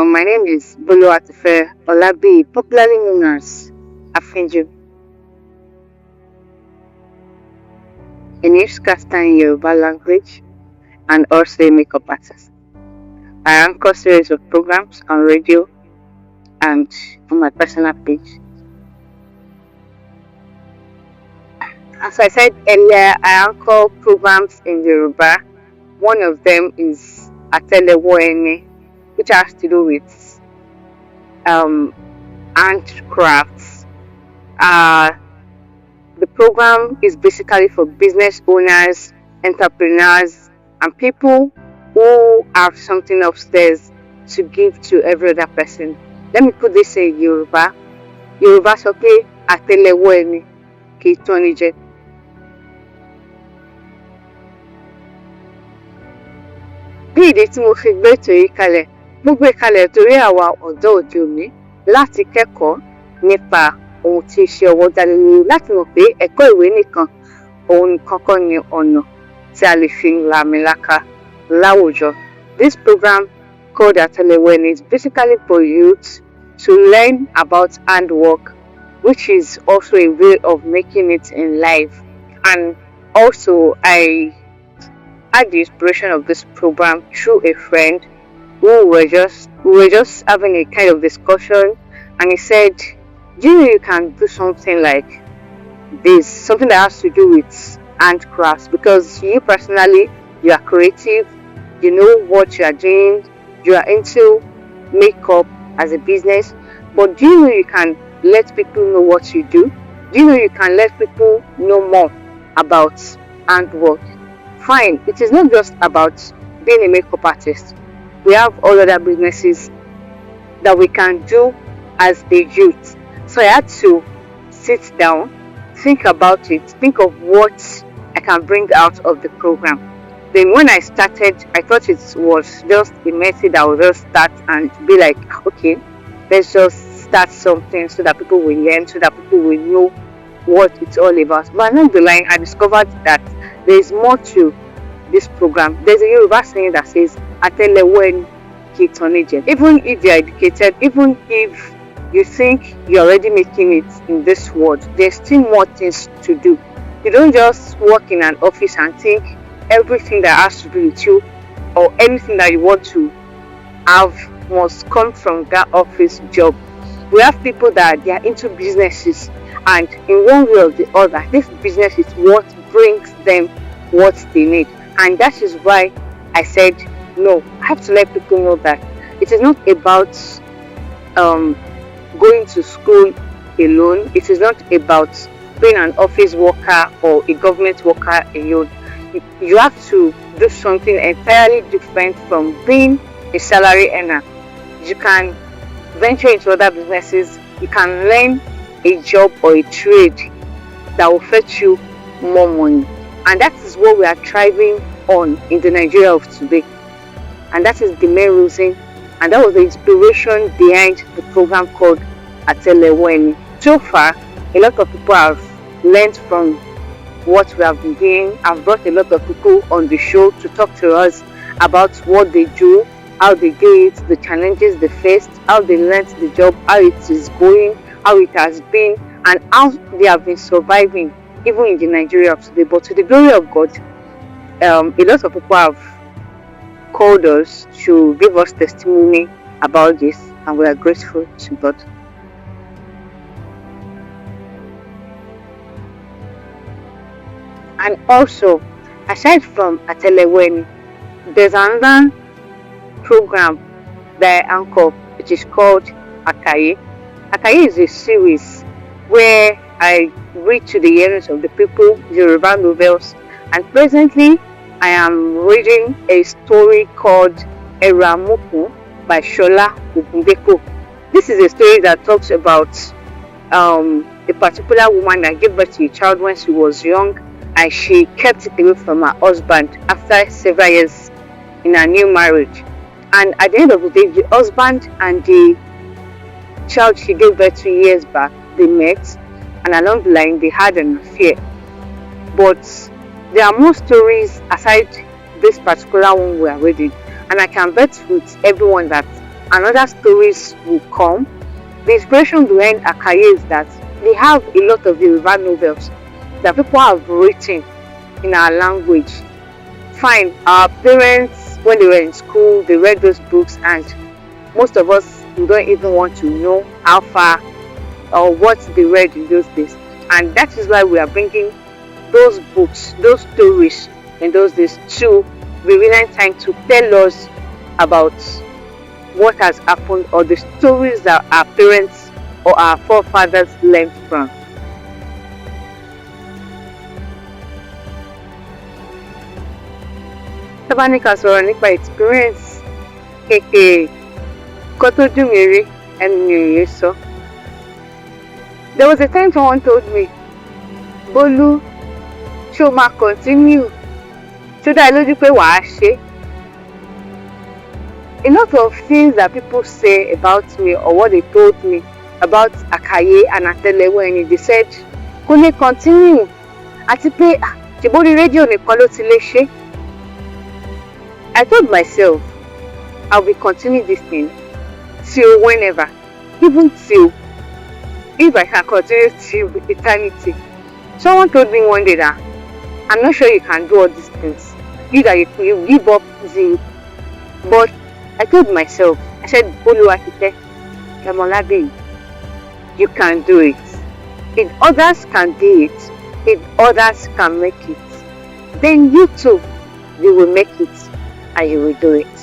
everyone. My name is Bolu Atife Olabi, popularly known as Afinju, a newscaster in Yoruba language and also a makeup artist. I anchor series of programs on radio and on my personal page. As I said earlier, I anchor programs in Yoruba. One of them is Atelewoene, which has to do with handcrafts. The program is basically for business owners, entrepreneurs, and people who have something upstairs to give to every other person. Let me put this in Yoruba. Yoruba sọ pé àtẹ́lẹwọ́ ẹni kì í tán ni jẹ. Bí ìdí tí mo fi gbé ètò yìí kalẹ̀, mo gbé kalẹ̀ torí àwa ọ̀dọ́ òde òní láti kẹ́kọ̀ọ́ nípa ohun tí iṣẹ́ ọwọ́ dá lé lórí, láti mọ̀ pé ẹ̀kọ́ ìwé nìkan òun nìkan kọ́ ni ọ̀nà tí a lè fi làmìlaka láwùjọ. This program called Atelewoene is basically for youth to learn about handwork, which is also a way of making it in life. And also, I had the inspiration of this program through a friend who we were just having a kind of discussion, and he said, "Do you know you can do something like this, something that has to do with handcrafts, because you personally, you are creative, you know what you are doing, you are into makeup as a business, but do you know you can let people know what you do? Do you know you can let people know more about handwork?" Fine, it is not just about being a makeup artist. We have all other businesses that we can do as a youth. So I had to sit down, think about it, think of what I can bring out of the program. Then when I started, I thought it was just a method I would just start and be like, okay, let's just start something so that people will learn, so that people will know what it's all about. But along the line, I discovered that there is more to this program. There's a Yoruba saying that says, "Atelewoene kì í tán ni jẹ." Even if you're educated, even if you think you're already making it in this world, there's still more things to do. You don't just work in an office and think everything that has to do with you or anything that you want to have must come from that office job. We have people that they are into businesses, and in one way or the other, this business is what brings them what they need. And that is why I said, no, I have to let people know that it is not about going to school alone. It is not about being an office worker or a government worker alone. You have to do something entirely different from being a salary earner. You can venture into other businesses. You can learn a job or a trade that will fetch you more money. And that is what we are thriving on in the Nigeria of today. And that is the main reason, and that was the inspiration behind the program called Atelewoene. So far, a lot of people have learned from what we have been doing. I've brought a lot of people on the show to talk to us about what they do, how they do it, the challenges they faced, how they learned the job, how it is going, how it has been, and how they have been surviving even in the Nigeria of today. But to the glory of God, a lot of people have called us to give us testimony about this, and we are grateful to God. And also, aside from Atelewoene, there's another program that I anchor, which is called Akaye. Akaye is a series where I read to the ears of the people Yoruba novels, and presently I am reading a story called Eramuku by Shola Ogunbeko. This is a story that talks about a particular woman that gave birth to a child when she was young, and she kept it away from her husband after several years in a new marriage. And at the end of the day, the husband and the child she gave birth to years back, they met, and along the line they had an affair. But there are more stories aside this particular one we are reading, and I can bet with everyone that another stories will come. The inspiration behind Akaye is that they have a lot of Yoruba novels that people have written in our language. Fine, our parents, when they were in school, they read those books, and most of us, we don't even want to know how far or what they read in those days. And that is why we are bringing those books, those stories in those days to be really trying to tell us about what has happened, or the stories that our parents or our forefathers learned from. Tabanika sọ̀rọ̀ nípa experience kékeré kó tó dùn mí rí ẹnu mi ò yé sọ. There was a time someone told me, Bolu, ṣé o máa continue? Ṣé ó dá ẹ lójú pé wàá ṣe? A lot of things that people say about me or what they told me about Akaye and Atelewe, they said, kò lè continue. Àti pé ṣèbórí rédíò nìkan ló ti lè ṣe. I told myself, I will continue this thing till whenever, even till, if I can continue till eternity. Someone told me one day that I'm not sure you can do all these things. You that you give up zeal. But I told myself, I said, Boluwakite, Kamolabi, you can do it. If others can do it, if others can make it, then you too, you will make it and you will do it.